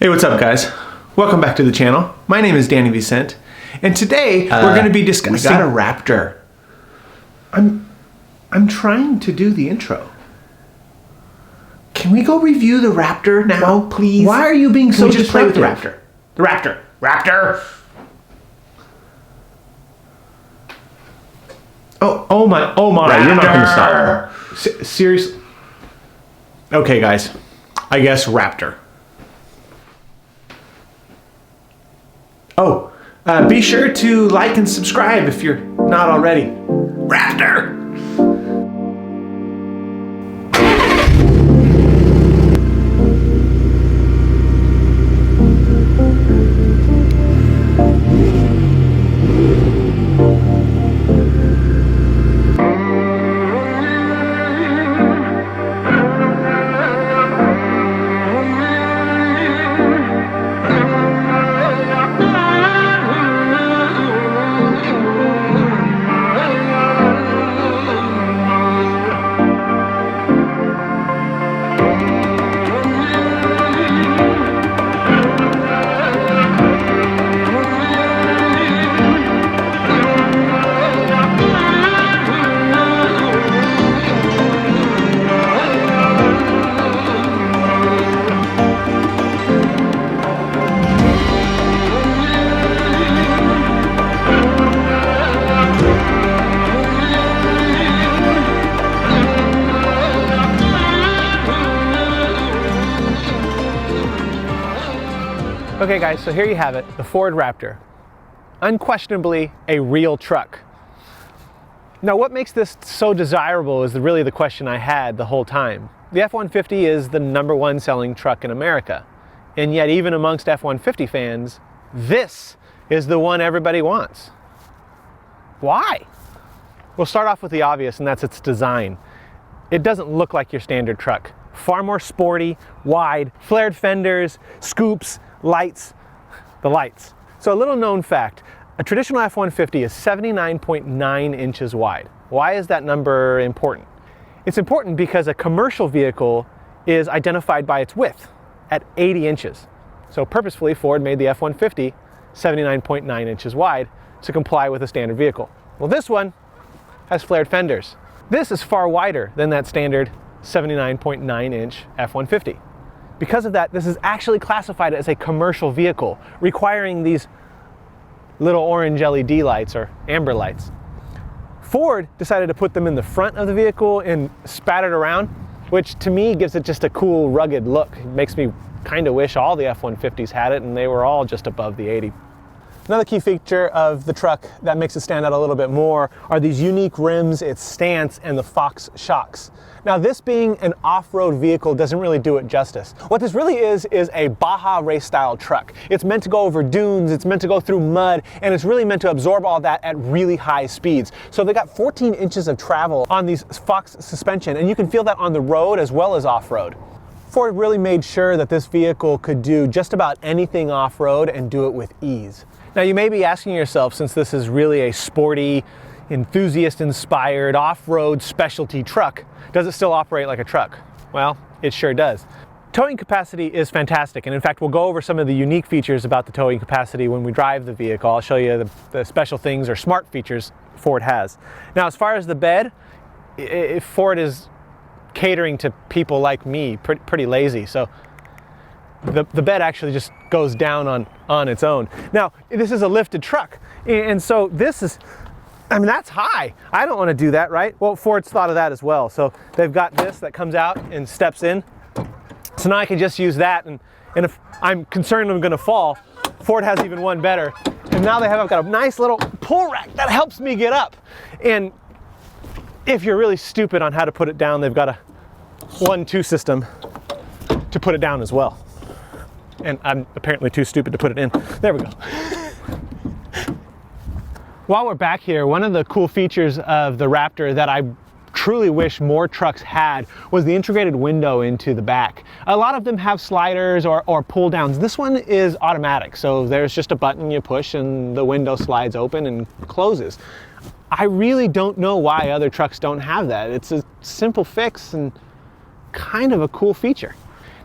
Hey, what's up guys? Welcome back to the channel. My name is Danny Vicente, and today we're going to be discussing... We got a Raptor. I'm trying to do the intro. Can we go review the Raptor now, please? Why are you being so just play with the disruptive? Raptor? The Raptor. Raptor! Oh my, Raptor. you're not going to stop. Seriously? Okay guys, I guess Raptor. Oh, be sure to like and subscribe if you're not already. Raptor! Okay guys, so here you have it, the Ford Raptor. Unquestionably a real truck. Now what makes this so desirable is really the question I had the whole time. The F-150 is the #1 selling truck in America. And yet even amongst F-150 fans, this is the one everybody wants. Why? We'll start off with the obvious, and that's its design. It doesn't look like your standard truck. Far more sporty, wide, flared fenders, scoops, lights, the lights. So a little known fact, a traditional F-150 is 79.9 inches wide. Why is that number important? It's important because a commercial vehicle is identified by its width at 80 inches. So purposefully, Ford made the F-150 79.9 inches wide to comply with a standard vehicle. Well, this one has flared fenders. This is far wider than that standard 79.9 inch F-150. Because of that, this is actually classified as a commercial vehicle, requiring these little orange LED lights or amber lights. Ford decided to put them in the front of the vehicle and spat it around, which to me gives it just a cool, rugged look. It makes me kind of wish all the F-150s had it and they were all just above the 80. Another key feature of the truck that makes it stand out a little bit more are these unique rims, its stance, and the Fox shocks. Now this being an off-road vehicle doesn't really do it justice. What this really is a Baja race style truck. It's meant to go over dunes, it's meant to go through mud, and it's really meant to absorb all that at really high speeds. So they got 14 inches of travel on these Fox suspension, and you can feel that on the road as well as off-road. Ford really made sure that this vehicle could do just about anything off-road and do it with ease. Now you may be asking yourself, since this is really a sporty, enthusiast-inspired, off-road specialty truck, does it still operate like a truck? Well, it sure does. Towing capacity is fantastic, and in fact we'll go over some of the unique features about the towing capacity when we drive the vehicle. I'll show you the special things or smart features Ford has. Now as far as the bed, Ford is catering to people like me, pretty lazy, so the bed actually just goes down on its own. Now, this is a lifted truck, and so this is, I mean, that's high. I don't want to do that, right? Well, Ford's thought of that as well. So they've got this that comes out and steps in. So now I can just use that, and if I'm concerned I'm going to fall, Ford has even one better. And now I've got a nice little pull rack that helps me get up. And if you're really stupid on how to put it down, they've got a 1-2 system to put it down as well. And I'm apparently too stupid to put it in. There we go. While we're back here, one of the cool features of the Raptor that I truly wish more trucks had was the integrated window into the back. A lot of them have sliders or pull downs. This one is automatic, so there's just a button you push and the window slides open and closes. I really don't know why other trucks don't have that. It's a simple fix and kind of a cool feature.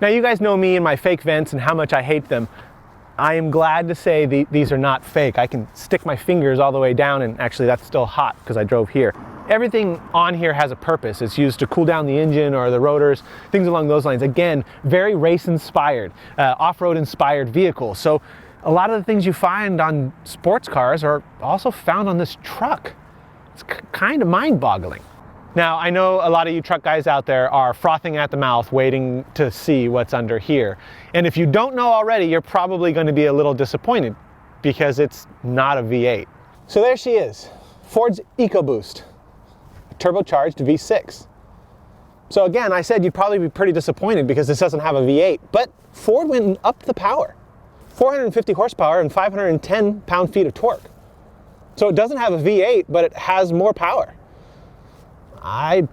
Now you guys know me and my fake vents and how much I hate them. I am glad to say these are not fake. I can stick my fingers all the way down, and actually that's still hot because I drove here. Everything on here has a purpose. It's used to cool down the engine or the rotors, things along those lines. Again, very race inspired, off-road inspired vehicle. So a lot of the things you find on sports cars are also found on this truck. It's kind of mind-boggling. Now, I know a lot of you truck guys out there are frothing at the mouth waiting to see what's under here. And if you don't know already, you're probably going to be a little disappointed because it's not a V8. So there she is, Ford's EcoBoost, a turbocharged V6. So again, I said you'd probably be pretty disappointed because this doesn't have a V8, but Ford went up the power. 450 horsepower and 510 pound-feet of torque. So it doesn't have a V8, but it has more power. I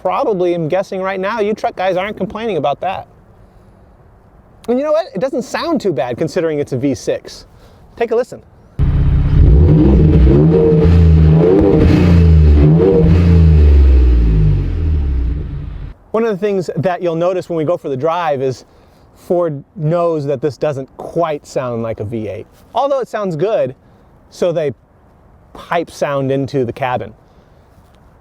probably am guessing right now you truck guys aren't complaining about that. And you know what? It doesn't sound too bad considering it's a V6. Take a listen. One of the things that you'll notice when we go for the drive is Ford knows that this doesn't quite sound like a V8. Although it sounds good, so they pipe sound into the cabin.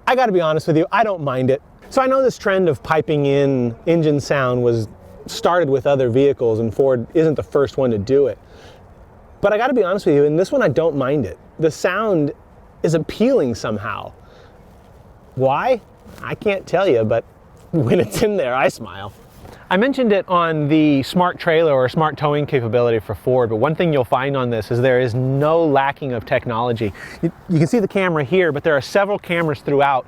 I gotta be honest with you, I don't mind it. So I know this trend of piping in engine sound was started with other vehicles and Ford isn't the first one to do it. But I gotta be honest with you, in this one I don't mind it. The sound is appealing somehow. Why? I can't tell you, but when it's in there, I smile. I mentioned it on the smart trailer or smart towing capability for Ford, but one thing you'll find on this is there is no lacking of technology. You can see the camera here, but there are several cameras throughout.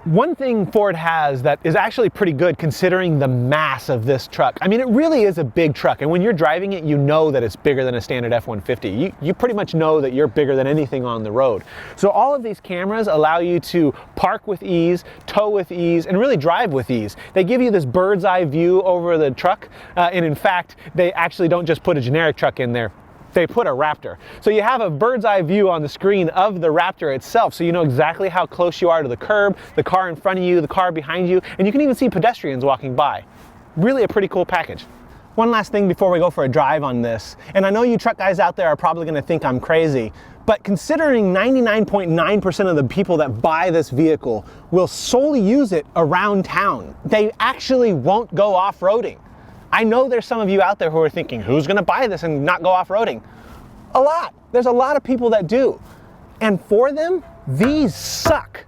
One thing Ford has that is actually pretty good considering the mass of this truck. I mean, it really is a big truck, and when you're driving it, you know that it's bigger than a standard F-150. You pretty much know that you're bigger than anything on the road. So all of these cameras allow you to park with ease, tow with ease, and really drive with ease. They give you this bird's eye view over the truck, and in fact, they actually don't just put a generic truck in there. They put a Raptor. So you have a bird's eye view on the screen of the Raptor itself, so you know exactly how close you are to the curb, the car in front of you, the car behind you, and you can even see pedestrians walking by. Really a pretty cool package. One last thing before we go for a drive on this, and I know you truck guys out there are probably gonna think I'm crazy, but considering 99.9% of the people that buy this vehicle will solely use it around town, they actually won't go off-roading. I know there's some of you out there who are thinking, who's gonna buy this and not go off-roading? A lot. There's a lot of people that do. And for them, these suck.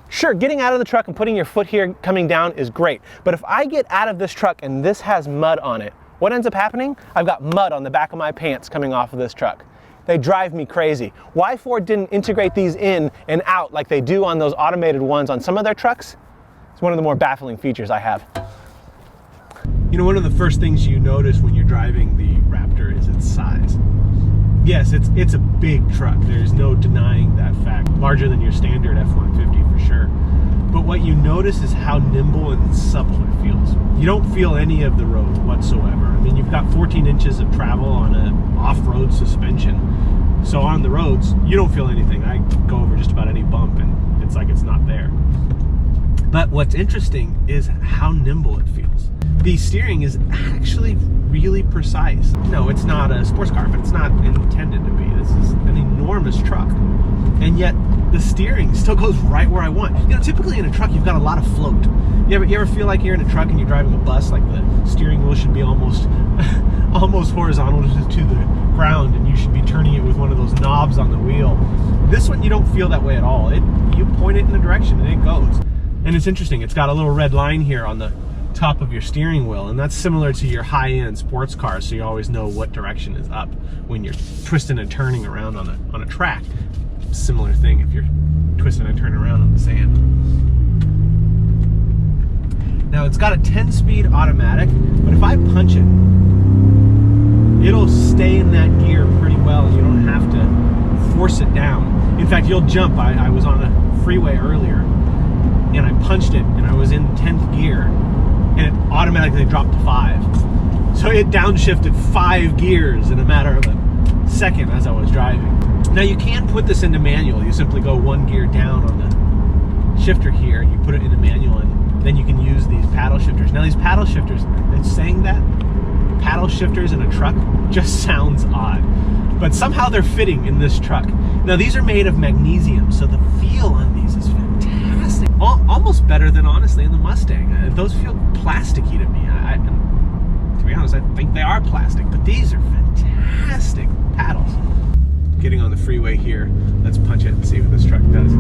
Sure, getting out of the truck and putting your foot here coming down is great. But if I get out of this truck and this has mud on it, what ends up happening? I've got mud on the back of my pants coming off of this truck. They drive me crazy. Why Ford didn't integrate these in and out like they do on those automated ones on some of their trucks? It's one of the more baffling features I have. You know, one of the first things you notice when you're driving the Raptor is its size. Yes, it's a big truck. There's no denying that fact. Larger than your standard F-150 for sure. But what you notice is how nimble and supple it feels. You don't feel any of the road whatsoever. I mean, you've got 14 inches of travel on an off-road suspension. So on the roads, you don't feel anything. I go over just about any bump and it's like it's not there. But what's interesting is how nimble it feels. The steering is actually really precise. No, it's not a sports car, but it's not intended to be. This is an enormous truck. And yet the steering still goes right where I want. You know, typically in a truck, you've got a lot of float. You ever feel like you're in a truck and you're driving a bus, like the steering wheel should be almost horizontal to the ground and you should be turning it with one of those knobs on the wheel. This one, you don't feel that way at all. You point it in a direction and it goes. And it's interesting, it's got a little red line here on the top of your steering wheel, and that's similar to your high-end sports cars, so you always know what direction is up when you're twisting and turning around on a track. Similar thing if you're twisting and turning around on the sand. Now it's got a 10-speed automatic, but if I punch it, it'll stay in that gear pretty well, and you don't have to force it down. In fact, you'll jump. I was on a freeway earlier, and I punched it, and I was in 10th gear, and it automatically dropped to 5. So it downshifted 5 gears in a matter of a second as I was driving. Now you can put this into manual. You simply go 1 gear down on the shifter here, and you put it into manual, and then you can use these paddle shifters. Now these paddle shifters, saying that, paddle shifters in a truck just sounds odd. But somehow they're fitting in this truck. Now these are made of magnesium, so the feel on these is fantastic. Almost better than, honestly, in the Mustang. Those feel plasticky to me. To be honest, I think they are plastic, but these are fantastic paddles. Getting on the freeway here, let's punch it and see what this truck does.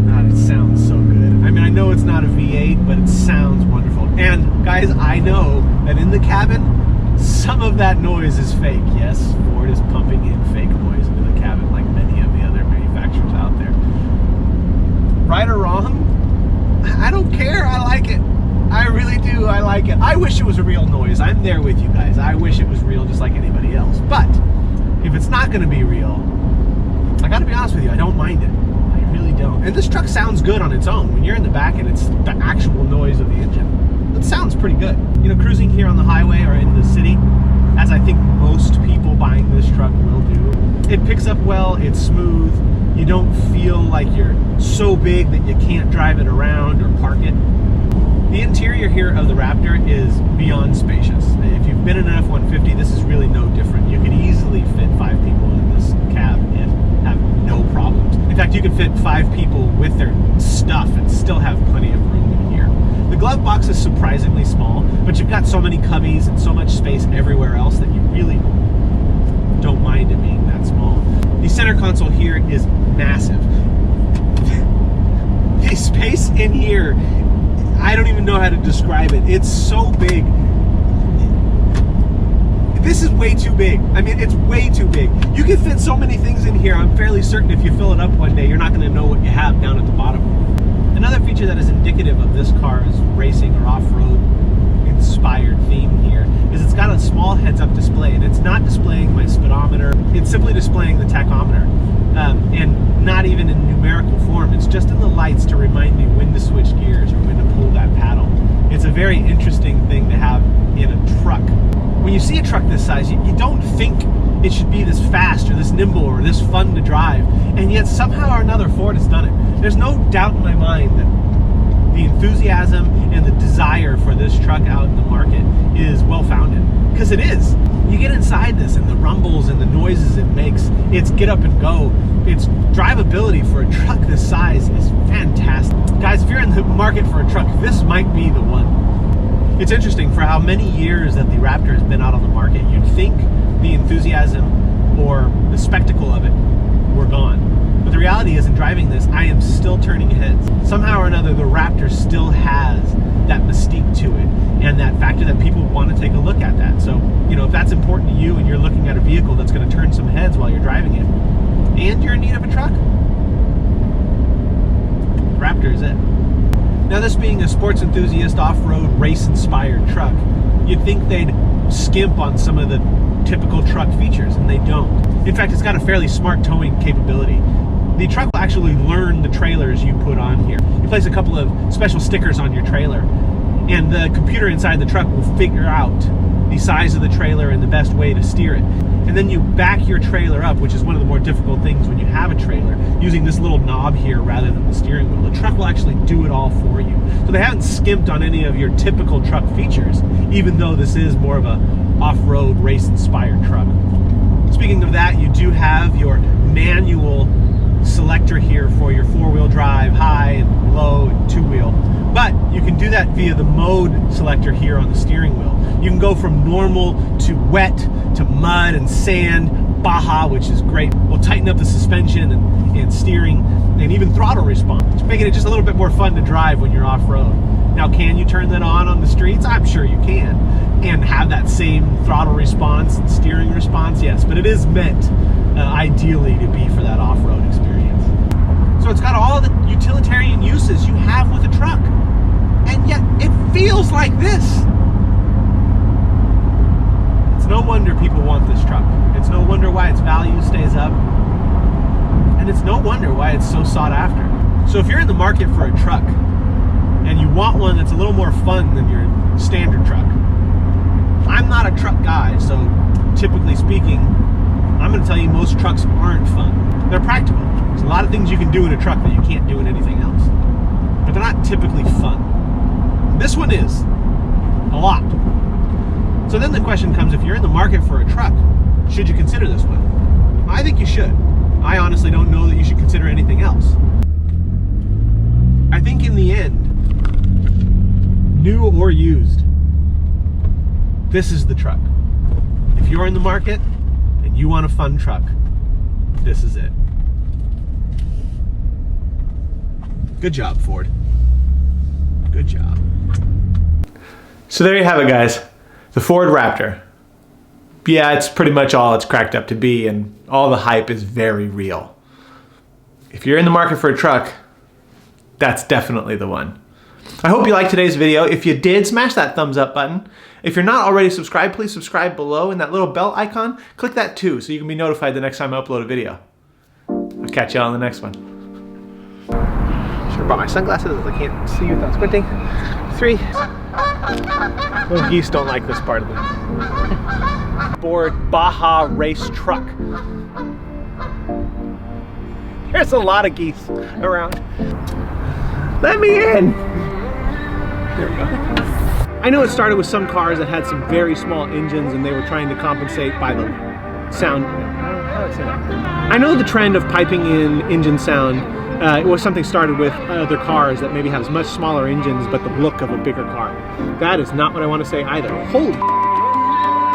God, it sounds so good. I mean, I know it's not a V8, but it sounds wonderful. And guys, I know that in the cabin, some of that noise is fake. Yes, Ford is pumping in fake noise into the cabin like many of the other manufacturers out there. Right or wrong, I don't care. I like it. I really do. I like it. I wish it was a real noise. I'm there with you guys. I wish it was real just like anybody else. But if it's not going to be real, I got to be honest with you, I don't mind it. I really don't. And this truck sounds good on its own. When you're in the back and it's the actual noise of the engine, it sounds pretty good. You know, cruising here on the highway or in the city, as I think most people buying this truck will do, it picks up well, it's smooth. You don't feel like you're so big that you can't drive it around or park it. The interior here of the Raptor is beyond spacious. If you've been in an F-150, this is really no different. You could easily fit 5 people in this cab and have no problems. In fact, you could fit 5 people with their stuff and still have plenty of room in here. The glove box is surprisingly small, but you've got so many cubbies and so much space everywhere else that you really don't mind it being that small. The center console here is massive. The space in here, I don't even know how to describe it. It's so big. This is way too big. I mean, it's way too big. You can fit so many things in here. I'm fairly certain if you fill it up one day, you're not going to know what you have down at the bottom. Another feature that is indicative of this car's racing or off-road inspired theme here is it's got a small heads-up display, and it's not displaying my speedometer. It's simply displaying the tachometer, and not even in numerical form. It's just in the lights to remind me when to switch gears or when to pull that paddle. It's a very interesting thing to have in a truck. When you see a truck this size, you don't think it should be this fast or this nimble or this fun to drive, and yet somehow or another Ford has done it. There's no doubt in my mind that the enthusiasm and the desire for this truck out in the market is well-founded, because it is. You get inside this and the rumbles and the noises it makes, its get up and go, its drivability for a truck this size is fantastic. Guys, if you're in the market for a truck, this might be the one. It's interesting, for how many years that the Raptor has been out on the market, you'd think the enthusiasm or the spectacle of it were gone. But the reality is, in driving this, I am still turning heads. Somehow or another, the Raptor still has that mystique to it, and that factor that people want to take a look at that. So, you know, if that's important to you and you're looking at a vehicle that's going to turn some heads while you're driving it, and you're in need of a truck, Raptor is it. Now, this being a sports enthusiast, off-road, race-inspired truck, you'd think they'd skimp on some of the typical truck features, and they don't. In fact, it's got a fairly smart towing capability. The truck will actually learn the trailers you put on here. You place a couple of special stickers on your trailer, and the computer inside the truck will figure out the size of the trailer and the best way to steer it. And then you back your trailer up, which is one of the more difficult things when you have a trailer, using this little knob here rather than the steering wheel. The truck will actually do it all for you. So they haven't skimped on any of your typical truck features, even though this is more of a off-road race-inspired truck. Speaking of that, you do have your manual selector here for your 4-wheel drive, high and low and 2-wheel. But you can do that via the mode selector here on the steering wheel. You can go from normal to wet to mud and sand, Baja, which is great. We'll tighten up the suspension and steering and even throttle response, making it just a little bit more fun to drive when you're off-road. Now, can you turn that on the streets? I'm sure you can, and have that same throttle response and steering response, yes, but it is meant ideally to be for that off-road experience. So it's got all the utilitarian uses you have with a truck, and yet it feels like this. It's no wonder people want this truck. It's no wonder why its value stays up, and it's no wonder why it's so sought after. So if you're in the market for a truck, and you want one that's a little more fun than your standard truck, I'm not a truck guy, so typically speaking, I'm going to tell you most trucks aren't fun. They're practical. There's a lot of things you can do in a truck that you can't do in anything else. But they're not typically fun. This one is. A lot. So then the question comes, if you're in the market for a truck, should you consider this one? I think you should. I honestly don't know that you should consider anything else. I think in the end, new or used, this is the truck. If you're in the market and you want a fun truck, this is it. Good job, Ford. Good job. So there you have it, guys. The Ford Raptor. Yeah, it's pretty much all it's cracked up to be, and all the hype is very real. If you're in the market for a truck, that's definitely the one. I hope you liked today's video. If you did, smash that thumbs up button. If you're not already subscribed, please subscribe below, and that little bell icon, click that too, so you can be notified the next time I upload a video. I'll catch you all in the next one. Should have brought my sunglasses as I can't see without squinting. 3. Those geese don't like this part of the Ford Baja race truck. There's a lot of geese around. Let me in! There we go. I know it started with some cars that had some very small engines and they were trying to compensate by the sound. How do I say that? I know the trend of piping in engine sound it was something started with other cars that maybe have much smaller engines but the look of a bigger car. That is not what I want to say either. Holy